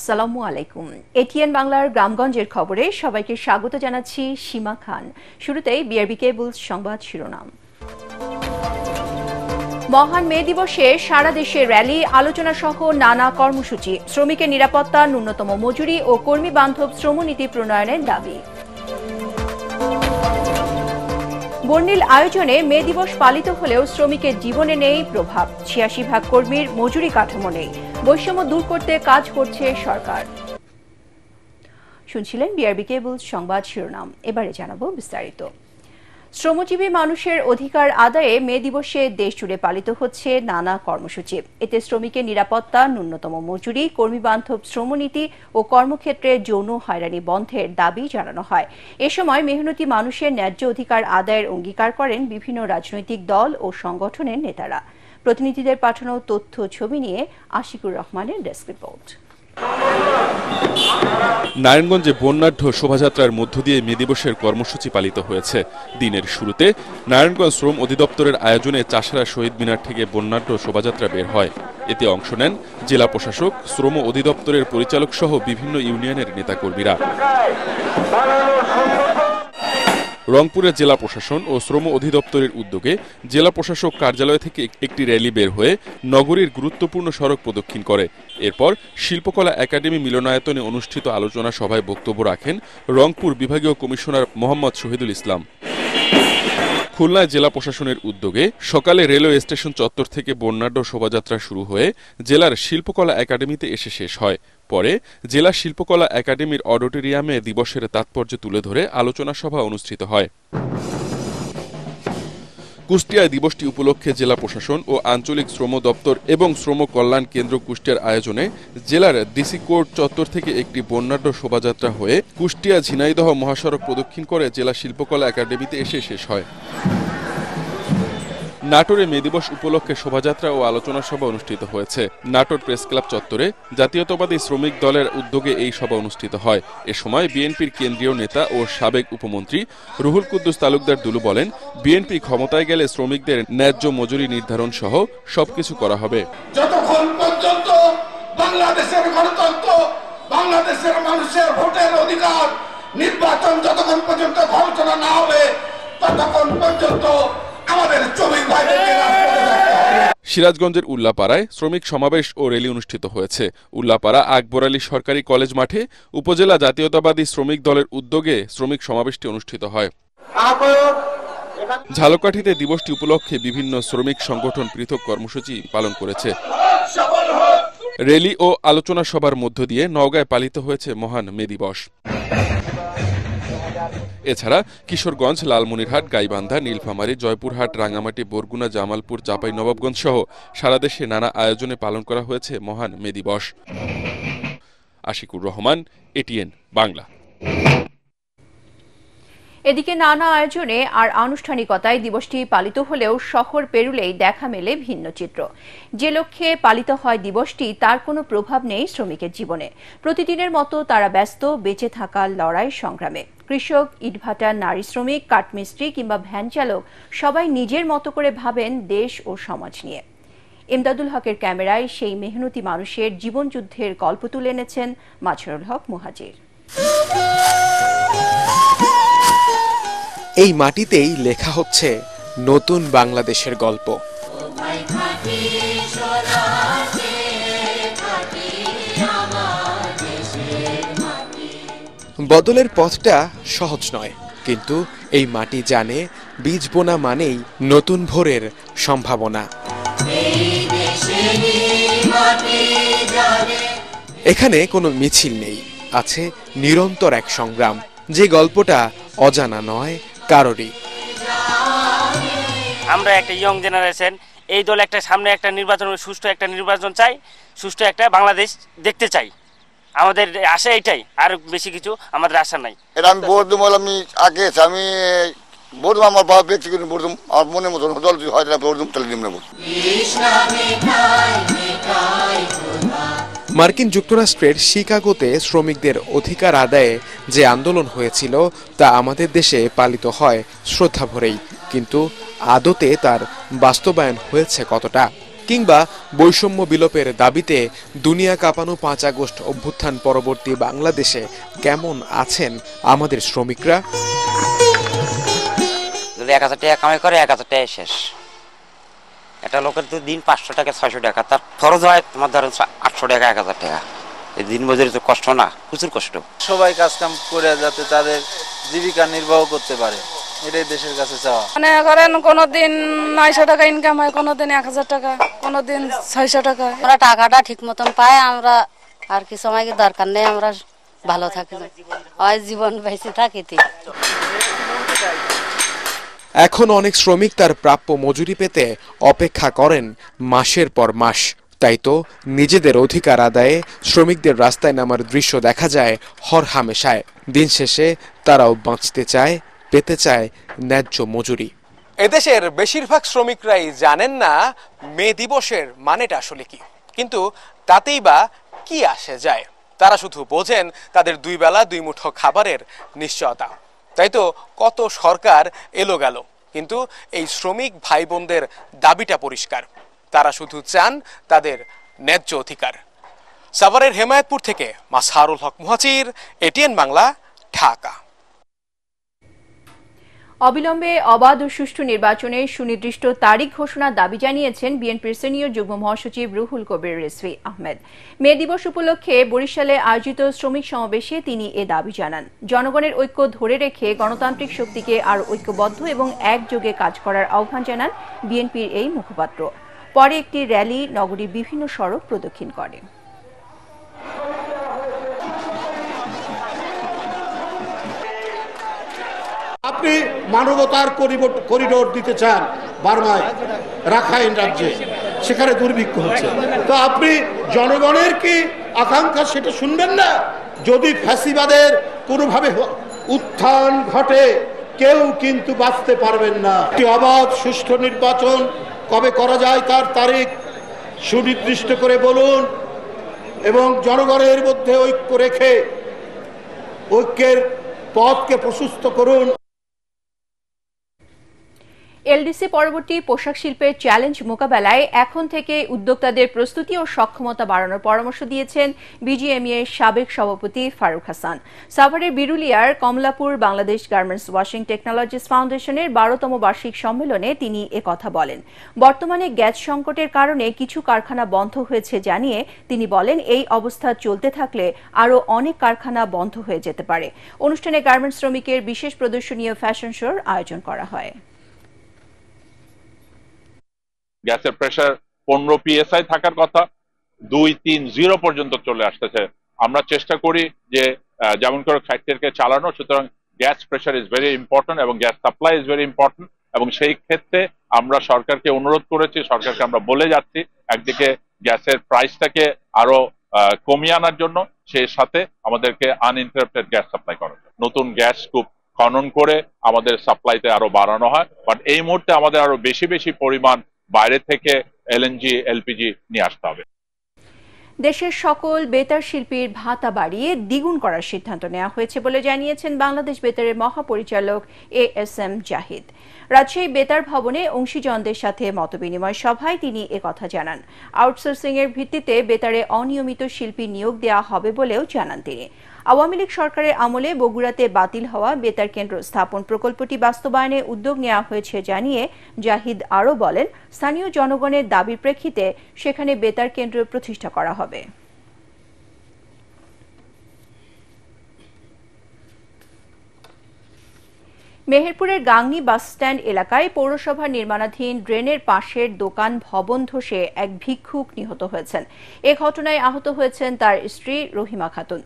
আসসালামু আলাইকুম। এটিএন বাংলার গ্রামগঞ্জের খবরে সবাইকে স্বাগত জানাচ্ছি সীমা খান। শুরুতেই বিআরবি কেবলস সংবাদ শিরোনাম। মহান মে দিবসে সারা দেশে র্যালি, আলোচনা সহ নানা কর্মসূচি। শ্রমিকের নিরাপত্তা, ন্যূনতম মজুরি ও কর্মী বান্ধব শ্রমনীতি প্রণয়নের দাবি। বর্ণিল আয়োজনে মে দিবস পালিত হলেও শ্রমিকের জীবনে নেই প্রভাব। ৮৬ ভাগ কর্মীর মজুরি কাঠামো নেই। বৈষম্য দূর করতে কাজ করছে সরকার। শুনছিলেন বিআরবি কেবলস সংবাদ শিরোনাম। এবারে জানাবো বিস্তারিত। শ্রমজীবী মানুষের অধিকার আদায়ে মে দিবসে দেশজুড়ে পালিত হচ্ছে নানা কর্মসূচি। এতে শ্রমিকের নিরাপত্তা, ন্যূনতম মজুরি, কর্মীবান্ধব শ্রমনীতি ও কর্মক্ষেত্রে যৌন হয়রানি বন্ধের দাবি জানানো হয়। এ সময় মেহনতি মানুষের ন্যায্য অধিকার আদায়ের অঙ্গীকার করেন বিভিন্ন রাজনৈতিক দল ও সংগঠনের নেতারা। প্রতিনিধিদের পাঠানো তথ্য ছবি নিয়ে আশিকুর রহমানের ডেস্ক রিপোর্ট। নারায়ণগঞ্জে বর্ণাঢ্য শোভাযাত্রার মধ্য দিয়ে মে দিবসের কর্মসূচি পালিত হয়েছে। দিনের শুরুতে নারায়ণগঞ্জ শ্রম অধিদপ্তরের আয়োজনে চাষারা শহীদ মিনার থেকে বর্ণাঢ্য শোভাযাত্রা বের হয়। এতে অংশ নেন জেলা প্রশাসক, শ্রম অধিদপ্তরের পরিচালক সহ বিভিন্ন ইউনিয়নের নেতাকর্মীরা। রংপুরের জেলা প্রশাসন ও শ্রম অধিদপ্তরের উদ্যোগে জেলা প্রশাসক কার্যালয় থেকে একটি র্যালি বের হয়ে নগরীর গুরুত্বপূর্ণ সড়ক প্রদক্ষিণ করে। এরপর শিল্পকলা একাডেমি মিলনায়তনে অনুষ্ঠিত আলোচনা সভায় বক্তব্য রাখেন রংপুর বিভাগীয় কমিশনার মোহাম্মদ শহীদুল ইসলাম। খুলনায় জেলা প্রশাসনের উদ্যোগে সকালে রেলওয়ে স্টেশন চত্বর থেকে বর্ণাঢ্য শোভাযাত্রা শুরু হয়ে জেলার শিল্পকলা একাডেমিতে এসে শেষ হয়। পরে জেলা শিল্পকলা একাডেমির অডিটোরিয়ামে দিবসের তাৎপর্য তুলে ধরে আলোচনা সভা অনুষ্ঠিত হয়। কুষ্টিয়ায় দিবসটি উপলক্ষে জেলা প্রশাসন ও আঞ্চলিক শ্রম দপ্তর এবং শ্রম কল্যাণ কেন্দ্র কুষ্টিয়ার আয়োজনে জেলার ডিসি কোর্ট চত্বর থেকে একটি বর্ণাঢ্য শোভাযাত্রা হয়ে কুষ্টিয়া ঝিনাইদহ মহাসড়ক প্রদক্ষিণ করে জেলা শিল্পকলা একাডেমিতে এসে শেষ হয়। নাটোরে মে দিবস উপলক্ষে শোভাযাত্রা ও আলোচনা সভা অনুষ্ঠিত হয়েছে। নাটোর প্রেস ক্লাব চত্বরে জাতীয়তাবাদী শ্রমিক দলের উদ্যোগে এই সভা অনুষ্ঠিত হয়। এ সময় বিএনপির কেন্দ্রীয় নেতা ও সাবেক উপমন্ত্রী রুহুল কুদ্দুস তালুকদার দুলু বলেন, বিএনপি ক্ষমতায় গেলে শ্রমিকদের ন্যায্য মজুরি নির্ধারণ সহ সবকিছু করা হবে। যতক্ষণ পর্যন্ত বাংলাদেশের গণতন্ত্র, বাংলাদেশের মানুষের ভোটের অধিকার, নির্বাচন যতক্ষণ পর্যন্ত ঘোষণা না হবে ততক্ষণ পর্যন্ত আমাদের শ্রমিক ভাইদেরকে রাজপথে থাকতে হবে। সিরাজগঞ্জের উল্লাপাড়ায় শ্রমিক সমাবেশ ও র্যালি অনুষ্ঠিত হয়েছে। উল্লাপাড়া আকবর আলী সরকারি কলেজ মাঠে উপজেলা জাতীয়তাবাদী শ্রমিক দলের উদ্যোগে শ্রমিক সমাবেশটি অনুষ্ঠিত হয়। ঝালকাঠিতে দিবসটি উপলক্ষে বিভিন্ন শ্রমিক সংগঠন পৃথক কর্মসূচি পালন করেছে। র্যালি ও আলোচনা সভার মধ্য দিয়ে নওগাঁয় পালিত হয়েছে মহান মে দিবস। এছাড়া কিশোরগঞ্জ, লালমনিরহাট, গাইবান্ধা, নীলফামারী, জয়পুরহাট, রাঙ্গামাটি, বরগুনা, জামালপুর, চাঁপাইনবাবগঞ্জ সহ সারা দেশে নানা আয়োজনে পালন করা হয়েছে মহান মে দিবস। আশিকুর রহমান, এটিএন বাংলা। এদিকে নানা আয়োজনে আর আনুষ্ঠানিকতায় দিবসটি পালিত হলেও শহর পেরুলেই দেখা মেলে ভিন্ন চিত্র। যে লক্ষ্যে পালিত হয় দিবসটি তার কোনো প্রভাব নেই শ্রমিকের জীবনে। প্রতিদিনের মতো তারা ব্যস্ত বেঁচে থাকার লড়াই সংগ্রামে। কৃষক, ইটভাটার নারী শ্রমিক, কাঠমিস্ত্রি কিংবা ভ্যান চালক সবাই নিজের মতো করে ভাবেন দেশ ও সমাজ নিয়ে। ইমদাদুল হকের ক্যামেরায় সেই মেহনতি মানুষের জীবনযুদ্ধের গল্প তুলে এনেছেন মাজহারুল হক মুহাজির। এই মাটিতেই লেখা হচ্ছে নতুন বাংলাদেশের গল্প। বদলের পথটা সহজ নয়, কিন্তু এই মাটি জানে বীজ বোনা মানেই নতুন ভোরের সম্ভাবনা। এখানে কোনো মিছিল নেই, আছে নিরন্তর এক সংগ্রাম, যে গল্পটা অজানা নয় কারোরই। আমরা একটা ইয়ং জেনারেশন, এই দল একটা সামনে একটা নির্বাচন, সুষ্ঠু একটা নির্বাচন চাই, সুষ্ঠু একটা বাংলাদেশ দেখতে চাই। আমাদের আশা এটাই, আর বেশি কিছু আমাদের আশা নাই। এটা আমি ভোট দেবো, আমি আগে আমি ভোট দেবো, আমার বাবা ব্যক্তিগত ভোট দেবো, আমার মনের মতন দল যদি হয় ভোট দেবো, তাহলে দিব না ভোট। মার্কিন যুক্তরাষ্ট্রের শিকাগোতে শ্রমিকদের অধিকার আদায়ে যে আন্দোলন হয়েছিল তা আমাদের দেশে পালিত হয় শ্রদ্ধা ভরেই, কিন্তু আদতে তার বাস্তবায়ন হয়েছে কতটা? কিংবা বৈষম্য বিলোপের দাবিতে দুনিয়া কাঁপানো 5 আগস্ট অভ্যুত্থান পরবর্তী বাংলাদেশে কেমন আছেন আমাদের শ্রমিকরা? যদি 1000 টাকা কামাই করে 1000 টাকা শেষ। একটা লোকের তো দিন 500 টাকা 600 টাকা, তার খরচ হয় তোমার ধরেন 800 টাকা 1000 টাকা। এই দিন মজুরি তো কষ্ট না, প্রচুর কষ্ট। সবাই কাজ কাম করে যাতে তাদের জীবিকা নির্বাহ করতে পারে, এটাই দেশের কাছে চাওয়া। মানে করেন কোনোদিন 900 টাকা ইনকাম হয়, কোনোদিন 1000 টাকা, কোনোদিন 600 টাকা। আমরা টাকাটা ঠিক মতন পাই, আমরা আর কি সময় দরকার নেই, আমরা ভালো থাকি, হয় জীবন বেঁচে থাকি। এখন অনেক শ্রমিক তার প্রাপ্য মজুরি পেতে অপেক্ষা করেন মাসের পর মাস। তাই তো নিজেদের অধিকার আদায়ে শ্রমিকদের রাস্তায় নামার দৃশ্য দেখা যায় হরহামেশায়। দিন শেষে তারাও বাঁচতে চায়, পেতে চায় ন্যায্য মজুরি। এদেশের বেশিরভাগ শ্রমিকরাই জানেন না মে দিবসের মানেটা আসলে কি, কিন্তু তাতেই বা কি আসে যায়। তারা শুধু বোঝেন তাদের 2 বেলা 2 মুঠো খাবারের নিশ্চয়তা। তাই তো কত সরকার এলো গেল, কিন্তু এই শ্রমিক ভাই বোনদের দাবিটা পরিষ্কার। তারা শুধু চান তাদের ন্যায্য অধিকার। সাভারের হেমায়েতপুর থেকে মাসহারুল হক মুহাজির, এটিএন বাংলা, ঢাকা। অবিলম্বে অবাধ ও সুষ্ঠু নির্বাচনের সুনির্দিষ্ট তারিখ ঘোষণার দাবি জানিয়েছেন বিএনপির সিনিয়র যুগ্ম মহাসচিব রুহুল কবির রিজভী আহমেদ। মে দিবস উপলক্ষে বরিশালে আয়োজিত শ্রমিক সমাবেশে তিনি এ দাবি জানান। জনগণের ঐক্য ধরে রেখে গণতান্ত্রিক শক্তিকে আরও ঐক্যবদ্ধ এবং একযোগে কাজ করার আহ্বান জানান বিএনপির এই মুখপাত্র। পরে একটি র্যালি নগরীর বিভিন্ন সড়ক প্রদক্ষিণ করে। আপনি মানবতার করিডোর দিতে চান বার্মায়, রাখাইন রাজ্যে, সেখানে দুর্ভিক্ষ হচ্ছে, তো আপনি জনগণের কি আকাঙ্ক্ষা সেটা শুনবেন না? যদি ফ্যাসিবাদের কোনোভাবে উত্থান ঘটে কেউ কিন্তু বাঁচতে পারবেন না। একটি অবাধ সুষ্ঠু নির্বাচন কবে করা যায় তার তারিখ সুনির্দিষ্ট করে বলুন এবং জনগণের মধ্যে ঐক্য রেখে ঐক্যের পথকে প্রশস্ত করুন। এলডিসি পরবর্তী পোশাক শিল্পের চ্যালেঞ্জ মোকাবেলায় এখন থেকে উদ্যোক্তাদের প্রস্তুতি ও সক্ষমতা বাড়ানোর পরামর্শ দিয়েছেন বিজিএমইএ সাবেক সভাপতি ফারুক হাসান। সাভারের বিরুলিয়ার Kamalapur Bangladesh garments washing technologies ফাউন্ডেশনের 12তম বার্ষিক সম্মেলনে তিনি একথা বলেন। বর্তমানে গ্যাস সংকটের কারণে কিছু কারখানা বন্ধ হয়েছে জানিয়ে তিনি বলেন, এই অবস্থা চলতে থাকলে আরও অনেক কারখানা বন্ধ হয়ে যেতে পারে। অনুষ্ঠানে গার্মেন্টস শ্রমিকের বিশেষ প্রদর্শনীয় ফ্যাশন শোর আয়োজন করা হয়। গ্যাসের প্রেসার 15 PSI থাকার কথা 2-3-0 পর্যন্ত চলে আসতেছে। আমরা চেষ্টা করি যে যেমন করে ফ্যাক্টরিকে চালানো, সুতরাং gas pressure is very important এবং gas supply is very important. এবং সেই ক্ষেত্রে আমরা সরকারকে অনুরোধ করেছি, সরকারকে আমরা বলে যাচ্ছি একদিকে গ্যাসের প্রাইসটাকে আরো কমিয়ে আনার জন্য, সেই সাথে আমাদেরকে আনইন্টারাপ্টেড গ্যাস সাপ্লাই করার জন্য নতুন গ্যাস কূপ খনন করে আমাদের সাপ্লাইতে আরো বাড়ানো হয়। বাট এই মুহূর্তে আমাদের আরো বেশি পরিমাণ বাইরে থেকে এলএনজি এলপিজি নিয়ে আসতে হবে। দেশের সকল বেতার শিল্পীর ভাতা বাড়িয়ে দ্বিগুণ করার সিদ্ধান্ত নেওয়া হয়েছে বলে জানিয়েছেন বাংলাদেশ বেতারের মহাপরিচালক ASM জাহিদ। রাজশাহী বেতার ভবনে অংশীজনদের সাথে মতবিনিময় সভায় তিনি একথা জানান। আউটসোর্সিং এর ভিত্তিতে বেতারে অনিয়মিত শিল্পী নিয়োগ দেওয়া হবে বলেও জানান তিনি। আওয়ামী লীগ সরকারের আমলে বগুড়াতে বাতিল হওয়া বেতার কেন্দ্র স্থাপন প্রকল্পটি বাস্তবায়নে উদ্যোগ নেওয়া হয়েছে জানিয়ে জাহিদ আরও বলেন, স্থানীয় জনগণের দাবির প্রেক্ষিতে সেখানে বেতার কেন্দ্র প্রতিষ্ঠা করা হবে। মেহেরপুরের গাংনী বাসস্ট্যান্ড এলাকায় পৌরসভা নির্মাণাধীন ড্রেনের পাশের দোকান ভবন ধসে এক ভিক্ষুক নিহত হয়েছেন। এ ঘটনায় আহত হয়েছেন তার স্ত্রী রহিমা খাতুন।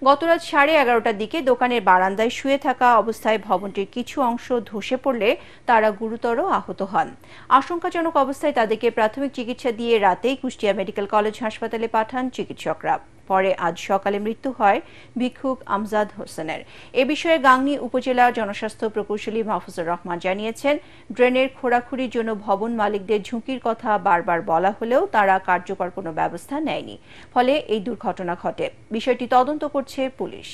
গতরাত 11:30টার দিকে দোকানের বারান্দায় শুয়ে থাকা অবস্থায় ভবনটির কিছু অংশ ধসে পড়লে তারা গুরুতর আহত হন। আশঙ্কাজনক অবস্থায় তাদেরকে প্রাথমিক চিকিৎসা দিয়ে রাতেই কুষ্টিয়া মেডিকেল কলেজ হাসপাতালে পাঠান চিকিৎসকরা। পরে আজ সকালে মৃত্যু হয় ভিক্ষুক আমজাদ হোসেনের। এ বিষয়ে গাংনী উপজেলা জনস্বাস্থ্য প্রকৌশলী মাহফুজুর রহমান জানিয়েছেন, ড্রেনের খোঁড়াখুড়ির জন্য ভবন মালিকদের ঝুঁকির কথা বারবার বলা হলেও তারা কার্যকর কোনো ব্যবস্থা নেয়নি, ফলে এই দুর্ঘটনা ঘটে। বিষয়টি তদন্ত করছে পুলিশ।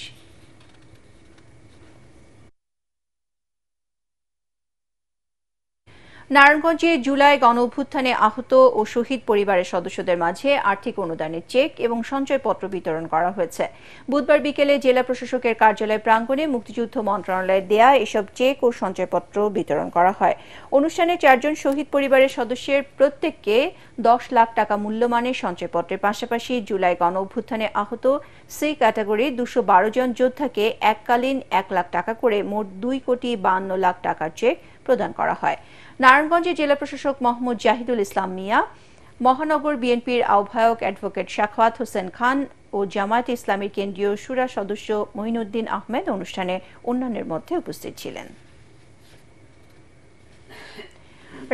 নারায়ণগঞ্জে জুলাই গণঅভ্যুত্থানে আহত ও শহীদ পরিবারের সদস্যদের মাঝে আর্থিক অনুদানের চেক এবং সঞ্চয়পত্র বিতরণ করা হয়েছে। বুধবার বিকেলে জেলা প্রশাসকের কার্যালয় প্রাঙ্গণে মুক্তিযুদ্ধ মন্ত্রণালয়ের দেয়া এসব চেক ও সঞ্চয়পত্র বিতরণ করা হয়। অনুষ্ঠানে 4 জন শহীদ পরিবারের সদস্যের প্রত্যেককে 10 লাখ টাকা মূল্যমানের সঞ্চয়পত্রের পাশাপাশি জুলাই গণঅভ্যুত্থানে আহত সি ক্যাটাগরির 212 জন যোদ্ধাকে এককালীন 1 লাখ টাকা করে মোট 2,52 লাখ টাকার চেক প্রদান করা হয়। নারায়ণগঞ্জে জেলা প্রশাসক মোহাম্মদ জাহিদুল ইসলাম মিয়া, মহানগর বিএনপির আহ্বায়ক অ্যাডভোকেট শাখাওয়াত হোসেন খান ও জামায়াতে ইসলামীর কেন্দ্রীয় শুরা সদস্য মঈনুদ্দিন আহমেদ অনুষ্ঠানে অন্যান্যের মধ্যে উপস্থিত ছিলেন।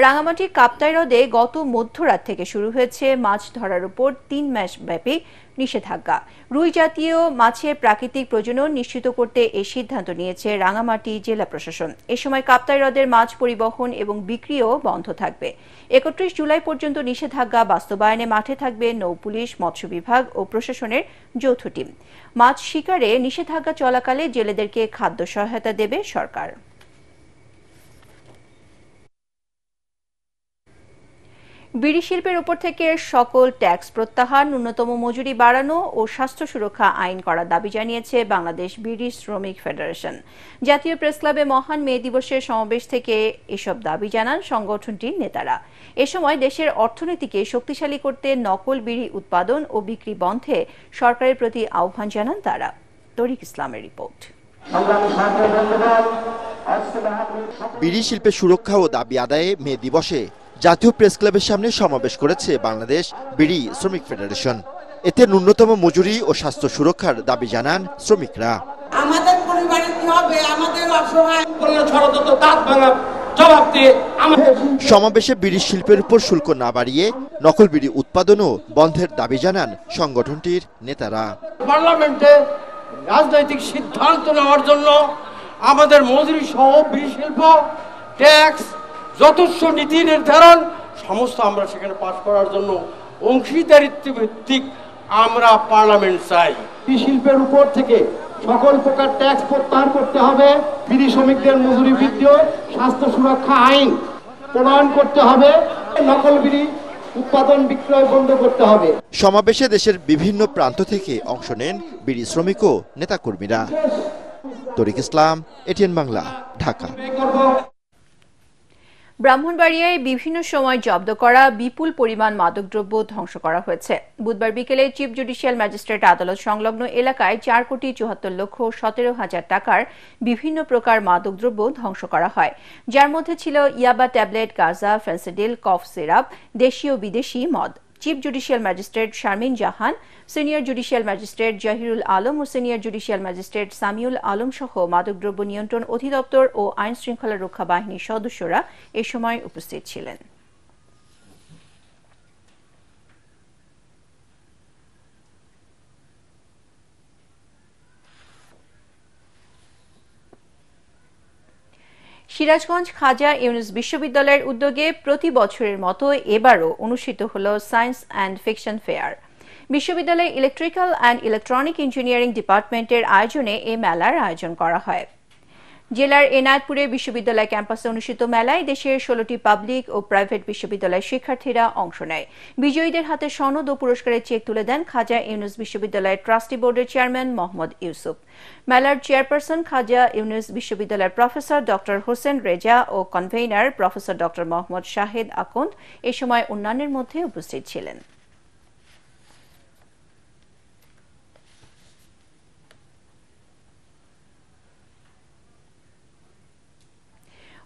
রাঙামাটির কাপ্তাই হ্রদে গত মধ্যরাত থেকে শুরু হয়েছে মাছ ধরার উপর 3 মাস ব্যাপী নিষেধাজ্ঞা। রুই জাতীয় মাছের প্রাকৃতিক প্রজনন নিশ্চিত করতে এই সিদ্ধান্ত নিয়েছে রাঙামাটি জেলা প্রশাসন। এ সময় কাপ্তাই হ্রদের মাছ পরিবহন এবং বিক্রিও বন্ধ থাকবে। 31 জুলাই পর্যন্ত নিষেধাজ্ঞা বাস্তবায়নে মাঠে থাকবে নৌপুলিশ, মৎস্য বিভাগ ও প্রশাসনের যৌথ টিম। মাছ শিকারে নিষেধাজ্ঞা চলাকালে জেলেদেরকে খাদ্য সহায়তা দেবে সরকার। বিড়ি শিল্পের উপর থেকে সকল ট্যাক্স প্রত্যাহার, ন্যূনতম মজুরি বাড়ানো ও স্বাস্থ্য সুরক্ষা আইন করার দাবি জানিয়েছে বাংলাদেশ বিড়ি শ্রমিক ফেডারেশন। জাতীয় প্রেস ক্লাবে মহান মে দিবসের সমাবেশ থেকে এসব দাবি জানান সংগঠনটির নেতারা। এ সময় দেশের অর্থনীতিকে শক্তিশালী করতে নকল বিড়ি উৎপাদন ও বিক্রি বন্ধে সরকারের প্রতি আহ্বান জানান তারা। তরিক ইসলামের রিপোর্ট। বিড়ি শিল্পের সুরক্ষা ও দাবি আদায়ে মে দিবসে জাতীয় প্রেস ক্লাবের সামনে সমাবেশ করেছে বাংলাদেশ বিড়ি শ্রমিক ফেডারেশন। এতে ন্যূনতম মজুরি ও স্বাস্থ্য সুরক্ষার দাবি জানান শ্রমিকরা। আমাদের পরিবারে কি হবে, আমাদের অসহায় ষড়যন্ত্র দাঁত ভাঙা জবাব দিয়ে সমাবেশে বিড়ি শিল্পের উপর শুল্ক না বাড়িয়ে নকল বিড়ি উৎপাদন ও বন্ধের দাবি জানান সংগঠনটির নেতারা। পার্লামেন্টে রাজনৈতিক সিদ্ধান্ত নেওয়ার জন্য আমাদের মজুরি সহ বিড়ি শিল্প, ট্যাক্স, যথেষ্ট নীতি নির্ধারণ সমস্ত আমরা সেখানে পাশ করার জন্য অংশীদারিত্ব ভিত্তিক আমরা পার্লামেন্ট চাই। বিড়ি শিল্পের উপর থেকে সকল প্রকার ট্যাক্স প্রত্যাহার করতে হবে। বিড়ি শ্রমিকদের মজুরি বৃদ্ধি, স্বাস্থ্য সুরক্ষা আইন প্রণয়ন করতে হবে। নকল বিড়ি উৎপাদন বিক্রয় বন্ধ করতে হবে। সমাবেশে দেশের বিভিন্ন প্রান্ত থেকে অংশ নেন বিড়ি শ্রমিক ও নেতাকর্মীরা। তরিক ইসলাম, এটিএন বাংলা, ঢাকা। ব্রাহ্মণবাড়িয়ায় বিভিন্ন সময় জব্দ করা বিপুল পরিমাণ মাদকদ্রব্য ধ্বংস করা হয়েছে। বুধবার বিকেলে চিফ জুডিশিয়াল ম্যাজিস্ট্রেট আদালত সংলগ্ন এলাকায় 4,74,17,000 টাকার বিভিন্ন প্রকার মাদকদ্রব্য ধ্বংস করা হয়, যার মধ্যে ছিল ইয়াবা ট্যাবলেট, গাঁজা, ফেন্সিডিল, কফ সিরাপ, দেশি ও বিদেশি মদ। Chief judicial magistrate Sharmin Jahan, senior judicial magistrate Jahirul Alam ও senior judicial magistrate Samiul Alam সহ মাদকদ্রব্য নিয়ন্ত্রণ অধিদপ্তর ও আইন শৃঙ্খলা রক্ষা বাহিনীর সদস্যরা এ সময় উপস্থিত ছিলেন। সিরাজগঞ্জ খাজা ইউনুস বিশ্ববিদ্যালয়ের উদ্যোগে প্রতি বছরের মতো এবারও অনুষ্ঠিত হল সায়েন্স অ্যান্ড ফিকশন ফেয়ার। বিশ্ববিদ্যালয়ের ইলেকট্রিক্যাল অ্যান্ড ইলেকট্রনিক ইঞ্জিনিয়ারিং ডিপার্টমেন্টের আয়োজনে এই মেলার আয়োজন করা হয়। জেলার এনায়েতপুরে বিশ্ববিদ্যালয় ক্যাম্পাসে অনুষ্ঠিত মেলায় দেশের 16টি পাবলিক ও প্রাইভেট বিশ্ববিদ্যালয়ের শিক্ষার্থীরা অংশ নেয়। বিজয়ীদের হাতে সনদ ও পুরস্কারের চেক তুলে দেন খাজা ইউনুস বিশ্ববিদ্যালয়ের ট্রাস্টি বোর্ডের চেয়ারম্যান মোহাম্মদ ইউসুফ। মেলার চেয়ারপারসন খাজা ইউনুস বিশ্ববিদ্যালয়ের প্রফেসর ডক্টর হোসেন রেজা ও convener professor doctor Mohammad Shahed Akand এ সময় অন্যান্যের মধ্যে উপস্থিত ছিলেন।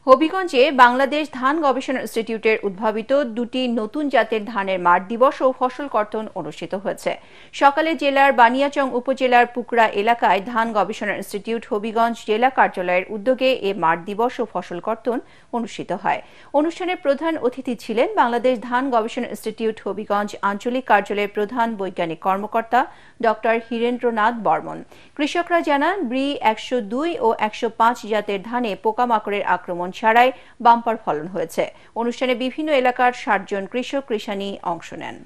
হবিগঞ্জে বাংলাদেশ ধান গবেষণা ইনস্টিটিউটের উদ্ভাবিত 2টি নতুন জাতের ধানের মাঠ দিবস ও ফসল কর্তন অনুষ্ঠিত হয়েছে। সকালে জেলার বানিয়াচং উপজেলার পুকরা এলাকায় ধান গবেষণা ইনস্টিটিউট হবিগঞ্জ জেলা কার্যালয়ের উদ্যোগে এ মাঠ দিবস ও ফসল কর্তন অনুষ্ঠিত হয়। অনুষ্ঠানের প্রধান অতিথি ছিলেন বাংলাদেশ ধান গবেষণা ইনস্টিটিউট হবিগঞ্জ আঞ্চলিক কার্যালয়ের প্রধান বৈজ্ঞানিক কর্মকর্তা ডক্টর হীরেন্দ্রনাথ বর্মন। কৃষকরা জানান ব্রি 102 ও 105 জাতের ধানে পোকামাকড়ের আক্রমণ ছাড়াই বাম্পার ফলন হয়েছে। অনুষ্ঠানে বিভিন্ন এলাকার 60 জন কৃষক কৃষানি অংশ নেন।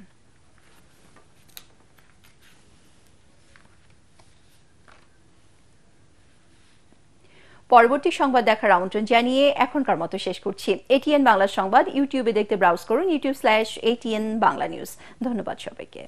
পরবর্তী সংবাদ দেখার আমন্ত্রণ জানিয়ে এখনকার মতো শেষ করছি। ATN বাংলা সংবাদ ইউটিউবে দেখতে ব্রাউজ করুন youtube.com/ATN বাংলা নিউজ। ধন্যবাদ সবাইকে।